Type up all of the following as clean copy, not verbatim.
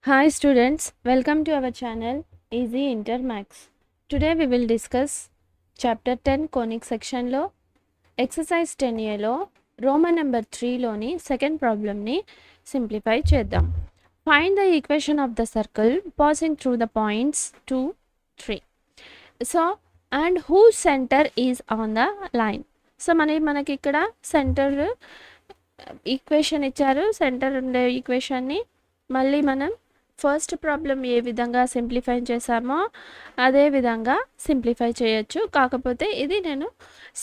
Hi students, welcome to our channel Easy Inter Max. Today we will discuss chapter 10 conic section lo exercise 10A lo Roman number 3 loni second problem ni simplify cheddam. Find the equation of the circle passing through the points 2, 3. So and whose center is on the line. So మనకి ఇక్కడ centre equation ఇచ్చారు. Centre ఉండే ఈక్వేషన్ని మళ్ళీ మనం first problem ఏ విధంగా simplify చేసామో అదే విధంగా సింప్లిఫై చేయొచ్చు. కాకపోతే ఇది నేను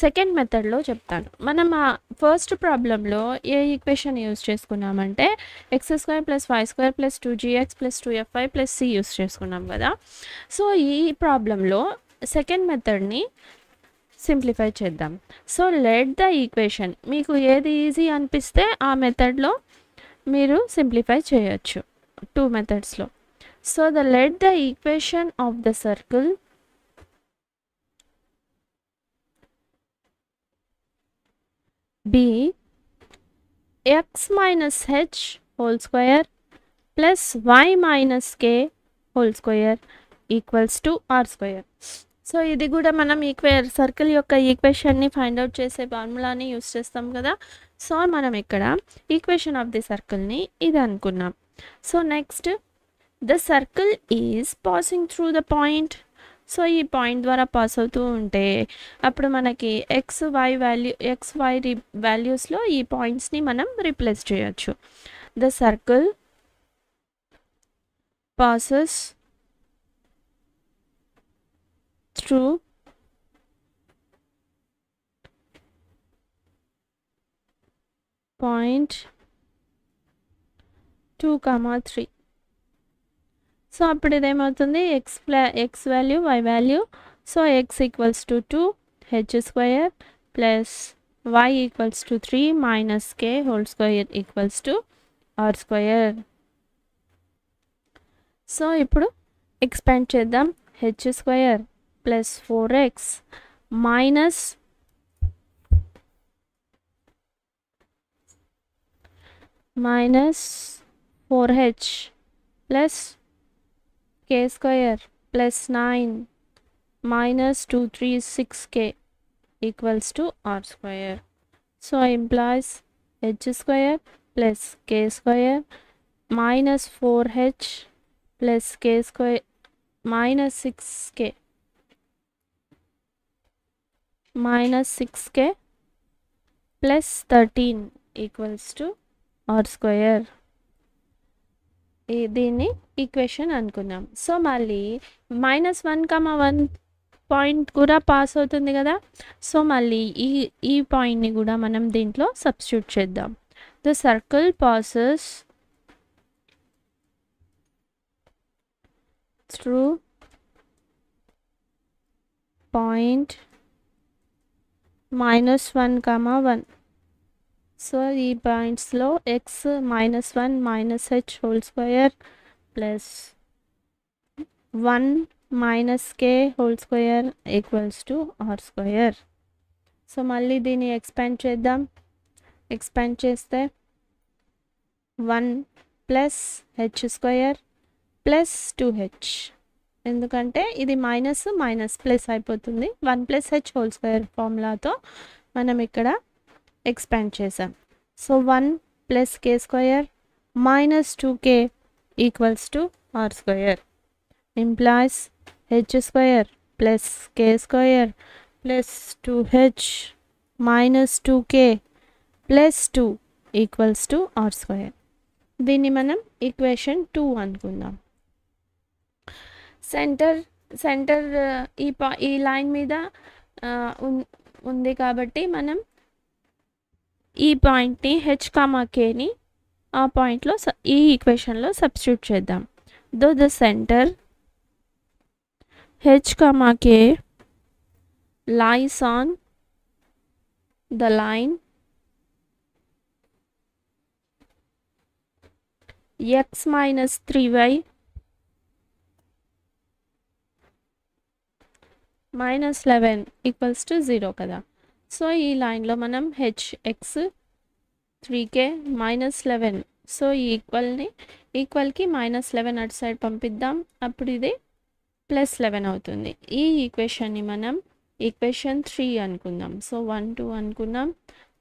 సెకండ్ మెథడ్లో చెప్తాను. మనం ఆ ఫస్ట్ ప్రాబ్లంలో ఏ ఈక్వేషన్ యూజ్ చేసుకున్నామంటే x² + y² + 2gx + 2fy + c use చేసుకున్నాం కదా. సో ఈ ప్రాబ్లంలో సెకండ్ మెథడ్ని సింప్లిఫై చేద్దాం. సో లెట్ ద ఈక్వేషన్, మీకు ఏది ఈజీ అనిపిస్తే ఆ మెథడ్లో మీరు సింప్లిఫై చేయొచ్చు టూ మెథడ్స్లో. So let the equation of the circle be x - h whole square plus y - k whole square equals to r². So ఇది కూడా మనం సర్కిల్ యొక్క ఈక్వేషన్ని ఫైండ్ అవుట్ చేసే ఫార్ములాని యూస్ చేస్తాం కదా. సో మనం ఇక్కడ ఈక్వేషన్ ఆఫ్ ది సర్కిల్ని ఇది అనుకున్నాం. So next the circle is passing through the point. So ఈ పాయింట్ ద్వారా పాస్ అవుతూ ఉంటే అప్పుడు మనకి ఎక్స్ వై వాల్యూస్లో ఈ పాయింట్స్ని మనం రీప్లేస్ చేయొచ్చు. The circle passes through point 2, 3. So అప్పుడు ఇదేమవుతుంది x value y value. So x = 2 h² plus y = 3 minus k whole square equals to r². So ఇప్పుడు ఎక్స్పాండ్ చేద్దాం. h² plus 4x minus -4h plus k² plus 9 minus 2, 3, 6k equals to r². So implies h² plus k² minus 4h plus k² minus 6k minus 6k plus 13 equals to r². దీన్ని equation అనుకున్నాం. So మళ్ళీ -1, 1 point కూడా pass అవుతుంది కదా. So మళ్ళీ ఈ పాయింట్ని కూడా మనం దీంట్లో సబ్స్టిట్యూట్ చేద్దాం. The circle passes through point -1, 1. So ఈ పాయింట్స్లో x -1 - h whole square plus 1 - k whole square equals to r². So మళ్ళీ దీన్ని ఎక్స్పాండ్ చేద్దాం. ఎక్స్పాండ్ చేస్తే 1 ప్లస్ h² ప్లస్ 2h, ఎందుకంటే ఇది మైనస్ ప్లస్ అయిపోతుంది. 1 + h హోల్ స్క్వేర్ ఫార్ములాతో మనం ఇక్కడ ఎక్స్పాండ్ చేసాం. So 1 + k² minus 2k equals to r² implies h² plus k² plus 2h minus 2k plus 2 equals to r². దీన్ని మనం ఈక్వేషన్ 2 అనుకుందాం. సెంటర్ ఈ లైన్ మీద ఉంది కాబట్టి మనం ఈ పాయింట్ని h,kని ఆ పాయింట్లో ఈ ఈక్వేషన్లో సబ్స్టిట్యూట్ చేద్దాం. Though the centre h,k lies on the line x - 3y -11 equals to 0 కదా. సో ఈ లైన్లో మనం hx 3k -11 సో ఈక్వల్కి -11 అటు సైడ్ పంపిద్దాం, అప్పుడు ఇది +11 అవుతుంది. ఈ ఈక్వేషన్ని మనం ఈక్వేషన్ 3 అనుకుందాం. సో 1 2 అనుకున్నాం.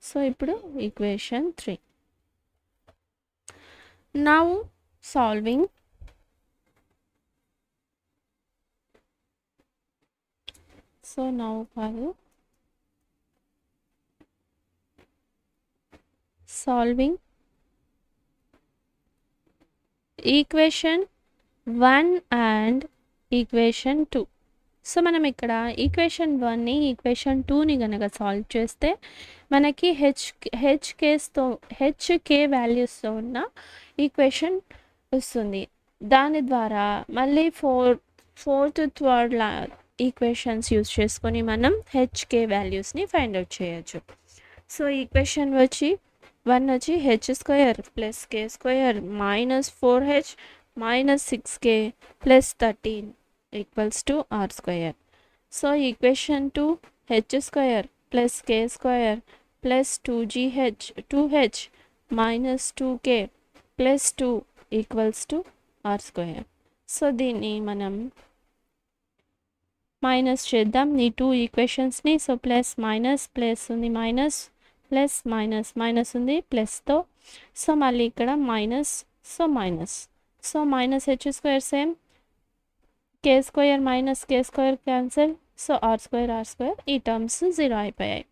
సో ఇప్పుడు equation 3. Now solving so now కాదు solving equation 1 and equation 2. So మనం ఇక్కడ ఈక్వేషన్ 1ని ఈక్వేషన్ 2ని కనుక సాల్వ్ చేస్తే మనకి హెచ్కే వాల్యూస్తో ఉన్న ఈక్వేషన్ వస్తుంది. దాని ద్వారా మళ్ళీ ఫోర్త్ థర్డ్ ఈక్వేషన్స్ యూజ్ చేసుకొని మనం హెచ్కే వాల్యూస్ని ఫైండ్ అవుట్ చేయొచ్చు. సో ఈక్వేషన్ వచ్చి 1 వచ్చి h² + k² - 4h - 6k + 13 = r². So equation 2 h² + k² + 2h - 2k + 2 = r². So దీన్ని మనం మైనస్ చేద్దాం ఈ 2 ఈక్వేషన్స్ని. సో ప్లస్ ఉంది, మైనస్ ఉంది ప్లస్తో. సో మళ్ళీ ఇక్కడ minus, so -h² same, k² - k² cancel. So r² ఈ టర్మ్స్ 0 అయిపోయాయి.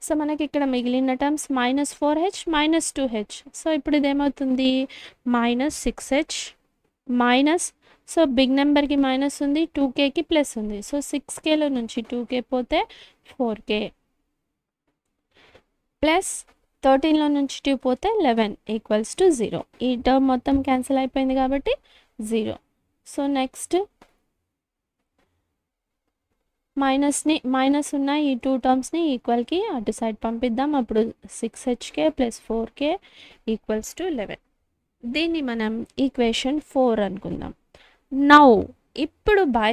సో మనకి ఇక్కడ మిగిలిన టర్మ్స్ -4h - 2h. సో ఇప్పుడు ఇదేమవుతుంది -6h మైనస్, సో బిగ్ నెంబర్కి మైనస్ ఉంది, 2kకి ప్లస్ ఉంది. సో 6kలో నుంచి 2k పోతే 4k ప్లస్ 13లో నుంచి 2 పోతే 11 = 0. ఈ టర్మ్ మొత్తం క్యాన్సిల్ అయిపోయింది కాబట్టి 0. సో నెక్స్ట్ మైనస్ ఉన్న ఈ 2 టర్మ్స్ని ఈక్వల్కి అటు సైడ్ పంపిద్దాం, అప్పుడు 6hk + 4k = 11. దీన్ని మనం ఈక్వేషన్ 4 అనుకుందాం. నౌ ఇప్పుడు by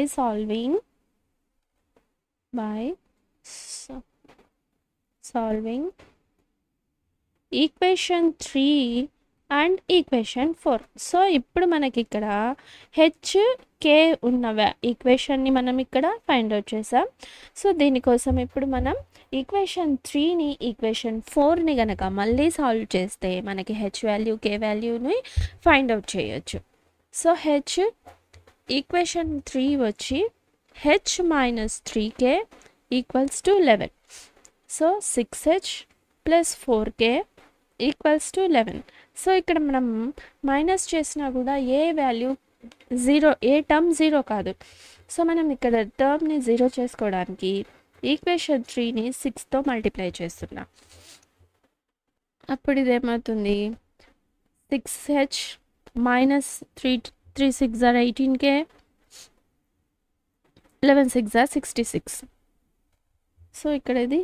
solving equation 3 and equation 4. So ఇప్పుడు మనకి ఇక్కడ హెచ్కే ఉన్న ఈక్వేషన్ని మనం ఇక్కడ ఫైండ్ అవుట్ చేసాం. సో దీనికోసం ఇప్పుడు మనం ఈక్వేషన్ 3ని ఈక్వేషన్ 4ని కనుక మళ్ళీ సాల్వ్ చేస్తే మనకి హెచ్ వాల్యూ కే వాల్యూని ఫైండ్ అవుట్ చేయొచ్చు. సో ఈక్వేషన్ 3 వచ్చి h - 3k = 11. So 6h + 4k = 11. So ఇక్కడ మనం మైనస్ చేసినా కూడా ఏ వాల్యూ 0, ఏ టర్మ్ 0 కాదు. సో మనం ఇక్కడ టర్మ్ని 0 చేసుకోవడానికి ఈక్వేషన్ 3ని 6తో మల్టిప్లై చేస్తున్నాం. అప్పుడు ఇదేమవుతుంది 6h - 3 6 are 18k, 11 6 are 66. So ఇక్కడ ఇది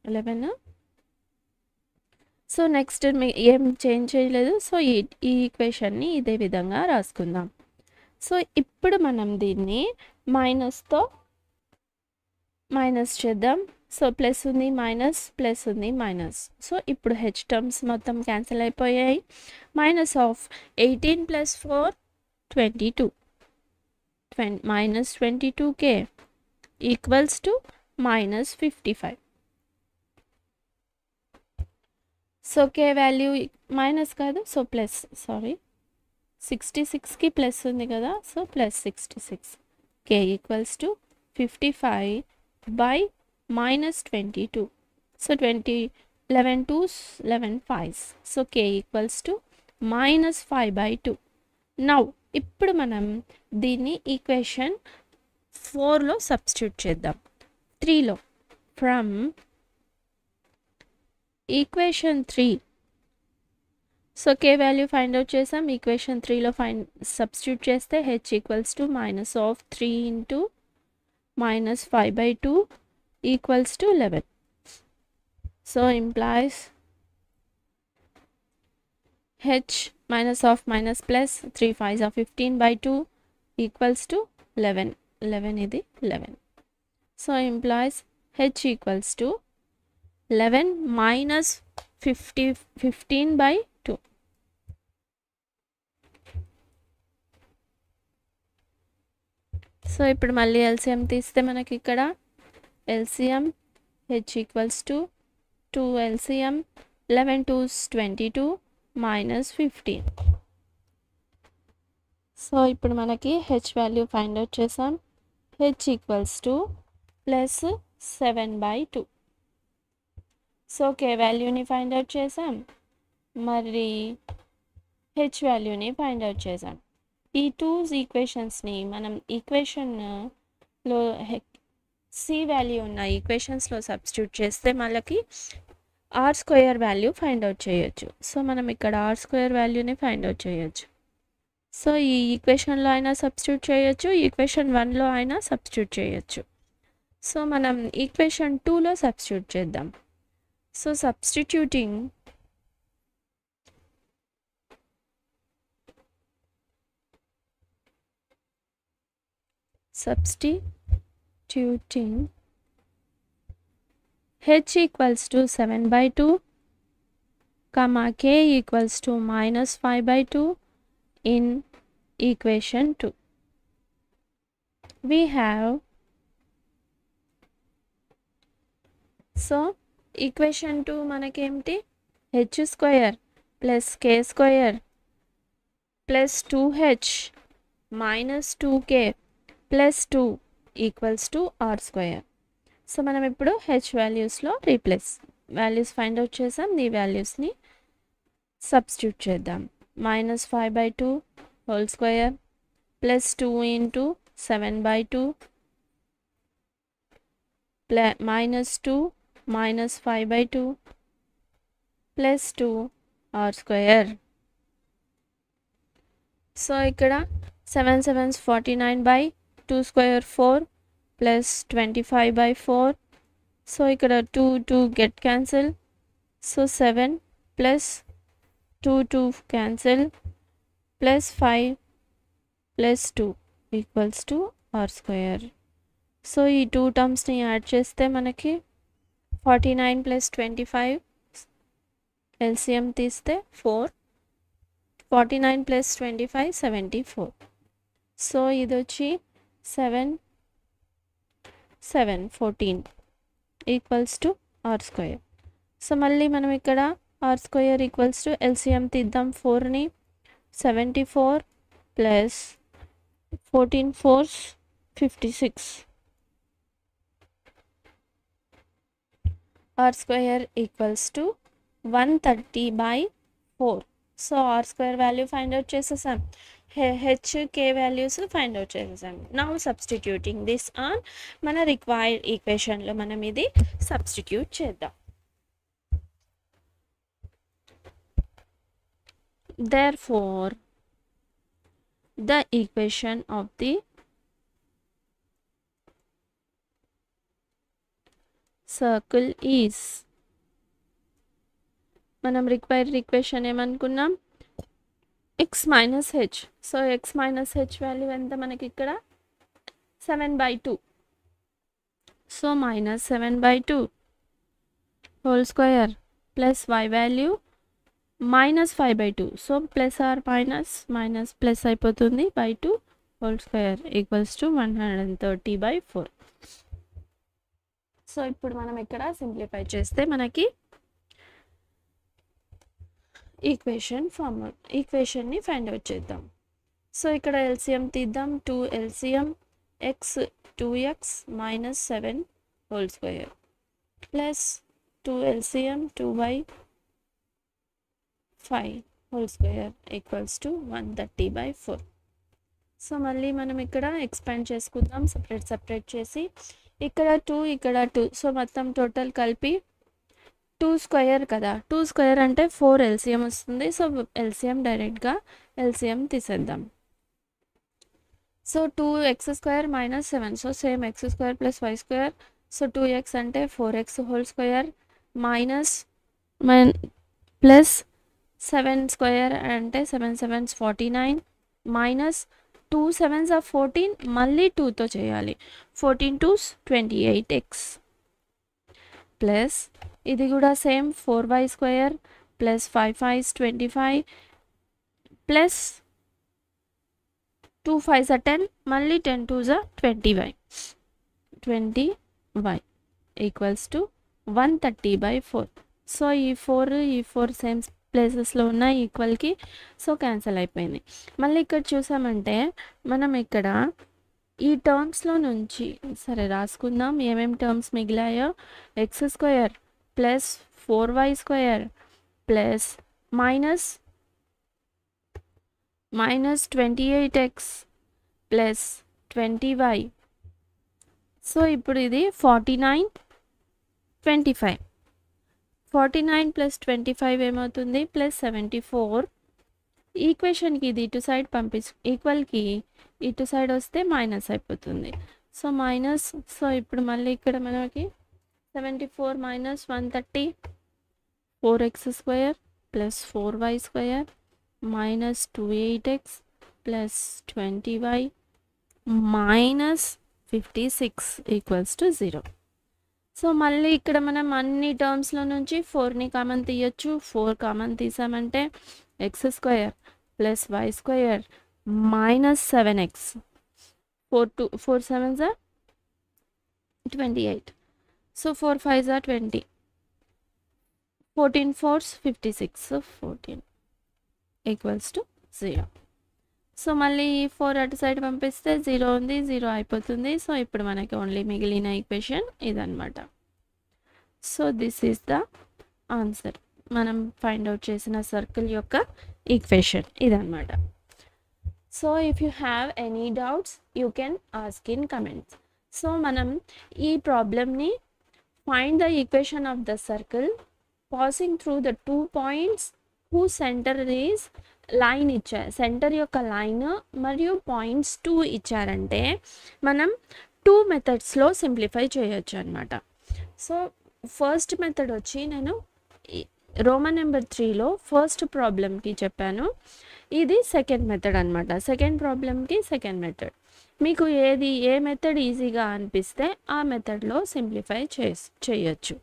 11. సో నెక్స్ట్ ఏం చేంజ్ చేయలేదు. సో ఈ ఈక్వేషన్ని ఇదే విధంగా రాసుకుందాం. సో ఇప్పుడు మనం దీన్ని మైనస్తో మైనస్ చేద్దాం. సో ప్లస్ ఉంది మైనస్, ప్లస్ ఉంది మైనస్. సో ఇప్పుడు హెచ్ టర్మ్స్ మొత్తం క్యాన్సిల్ అయిపోయాయి. -18 + 4 22 -22k = -55. So K value minus కాదు, సో ప్లస్, 66కి ప్లస్ ఉంది కదా, so +66. k = 55 / -22. So 11 2s 11 5s. So k = -5/2. Now ఇప్పుడు మనం దీన్ని ఈక్వేషన్ 4లో సబ్స్టిట్యూట్ చేద్దాం. 3లో from equation 3. So K value find out చేసాం. ఈక్వేషన్ 3లో సబ్స్టిట్యూట్ చేస్తే h = -3 × -5/2 = 11. So implies h -of plus 3 5s are 15/2 = 11. 11 ఇది 11. So implies h = 11 - 15/2. సో ఇప్పుడు మళ్ళీ ఎల్సిఎం తీస్తే మనకి ఇక్కడ LCM H equals to 2 LCM 11 2s 22 minus 15. So ఇప్పుడు మనకి హెచ్ వాల్యూ ఫైండ్ అవుట్ చేసాం. H equals to plus 7/2. So K వాల్యూని ఫైండ్ అవుట్ చేసాం, మరి హెచ్ వాల్యూని ఫైండ్ అవుట్ చేసాం. ఈ టూ ఈక్వేషన్స్ని మనం ఈక్వేషన్లో సి వాల్యూ ఉన్న ఈక్వేషన్స్లో సబ్స్టిట్యూట్ చేస్తే మనకి r square value find out చేయొచ్చు. సో మనం ఇక్కడ ఆర్ స్క్వేర్ వాల్యూని ఫైండ్ అవుట్ చేయొచ్చు. సో ఈ ఈక్వేషన్లో అయినా సబ్స్టిట్యూట్ చేయొచ్చు, ఈక్వేషన్ 1లో అయినా సబ్స్టిట్యూట్ చేయొచ్చు. సో మనం ఈక్వేషన్ 2లో సబ్స్టిట్యూట్ చేద్దాం. So substituting h equals to 7/2, comma k equals to minus 5/2 in equation 2. We have, so equation 2 మనకేంటి, h square plus k square plus 2h minus 2k plus 2 equals to r square. So మనం ఇప్పుడు h వాల్యూస్లో values find out చేసాం. ఈ వాల్యూస్ని substitute చేద్దాం. -5/2 whole square plus 2 into 7/2 -2 -5/2 plus 2 r square. So ఇక్కడ 7 7s 49/2 square 4 plus 25/4. So ఇక్కడ 2 get cancel. So 7 plus 2 cancel plus 5 plus 2 equals to are square. So ఈ 2 టర్మ్స్ని యాడ్ చేస్తే మనకి 49 ప్లస్ 25 ఎల్సిఎం తీస్తే 4, 49 ప్లస్ 25 74. సో ఇది వచ్చి 14 equals to are square. So మళ్ళీ మనం ఇక్కడ are square equals to LCM తీద్దాం. 4ని 74 plus 14 4s 56. R square equals to 130/4. So R square value find out చేసేసాం, H K values find out చేసేసాం. నౌ సబ్స్టిట్యూటింగ్ దిస్ ఆన్ మన required ఈక్వేషన్లో మనం ఇది సబ్స్టిట్యూట్ చేద్దాం. Therefore the equation of the circle is, మనం రిక్వైర్డ్ ఈక్వేషన్ ఏమనుకున్నాం, x minus h. So x minus h value ఎంత మనకి ఇక్కడ 7/2. So -7/2 whole square plus y value -5/2. So plus R minus plus అయిపోతుంది, /2 whole square equals to 130/4. So ఇప్పుడు మనం ఇక్కడ simplify చేస్తే మనకి ఈక్వేషన్ని ఫైండ్ అవుట్ చేద్దాం. సో ఇక్కడ ఎల్సిఎం తీద్దాం. 2 LCM x 2x minus 7 whole square plus 2 LCM 2/5 whole square equals to 130/4. So మళ్ళీ మనం ఇక్కడ ఎక్స్పాండ్ చేసుకుందాం సపరేట్ చేసి. ఇక్కడ 2 ఇక్కడ 2, సో మొత్తం టోటల్ కలిపి 2 స్క్వేర్ కదా, 2 స్క్వేర్ అంటే 4 ఎల్సిఎం వస్తుంది. సో ఎల్సిఎం డైరెక్ట్గా ఎల్సిఎం తీసేద్దాం. So 2x square minus 7, so same x square plus y square. So 2x అంటే 4x whole square minus plus 7 square అంటే 7 7s 49 మైనస్ 2 7s are 14, మళ్ళీ 2తో చేయాలి. 14 2s 28x ప్లస్ ఇది కూడా same 4y square plus 5 5s 25 plus 2 5 10, మళ్ళీ 10 2 20y, 20y equals to 130/4. So ఈ 4 same ప్లేసెస్లో ఉన్న ఈక్వల్కి, సో క్యాన్సిల్ అయిపోయింది. మళ్ళీ ఇక్కడ చూసామంటే మనం ఇక్కడ ఈ టర్మ్స్లో నుంచి సరే రాసుకుందాం ఏమేమి టర్మ్స్ మిగిలాయో. x² plus 4y² plus minus 28x plus 20y. So ఇప్పుడు ఇది 49 25. 49 ప్లస్ 25 ఏమవుతుంది ప్లస్ 74. ఈక్వేషన్కి ఇది ఇటు సైడ్ ఈక్వల్కి ఇటు సైడ్ వస్తే మైనస్ అయిపోతుంది. సో మైనస్, సో ఇప్పుడు మళ్ళీ ఇక్కడ మనకి 74 minus 130, 4x² plus 4y² minus 28x plus 20y minus 56 equals to 0. So మళ్ళీ ఇక్కడ మనం అన్ని టర్మ్స్లో నుంచి 4ని కామన్ తీయచ్చు. 4 కామన్ తీసామంటే x² plus y² minus 7x, 4 7s 28. So 4 5s 20, 14 4s 56, so 14 equals to 0. So మళ్ళీ 4 అటు సైడ్ పంపిస్తే 0 ఉంది, 0 అయిపోతుంది. సో ఇప్పుడు మనకి ఓన్లీ మిగిలిన ఈక్వేషన్ ఇదన్నమాట. So this is the answer. మనం ఫైండ్ అవుట్ చేసిన సర్కిల్ యొక్క ఈక్వేషన్ ఇదన్నమాట. So if you have any doubts you can ask in comments. So మనం ఈ ప్రాబ్లమ్ని find the equation of the circle passing through the 2 points who centre is line ఇచ్చారు, centre యొక్క line మరియు points 2 ఇచ్చారంటే మనం 2 మెథడ్స్లో సింప్లిఫై చేయొచ్చు అనమాట. సో ఫస్ట్ మెథడ్ వచ్చి నేను రోమన్ నెంబర్ 3లో ఫస్ట్ ప్రాబ్లమ్కి చెప్పాను. ఇది సెకండ్ మెథడ్ అనమాట. సెకండ్ ప్రాబ్లమ్కి సెకండ్ మెథడ్. మీకు ఏ మెథడ్ ఈజీగా అనిపిస్తే ఆ మెథడ్లో సింప్లిఫై చేయొచ్చు.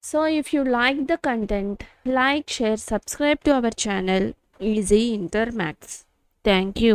So if you like the content, like, share, subscribe to our channel Easy Inter Max. Thank you.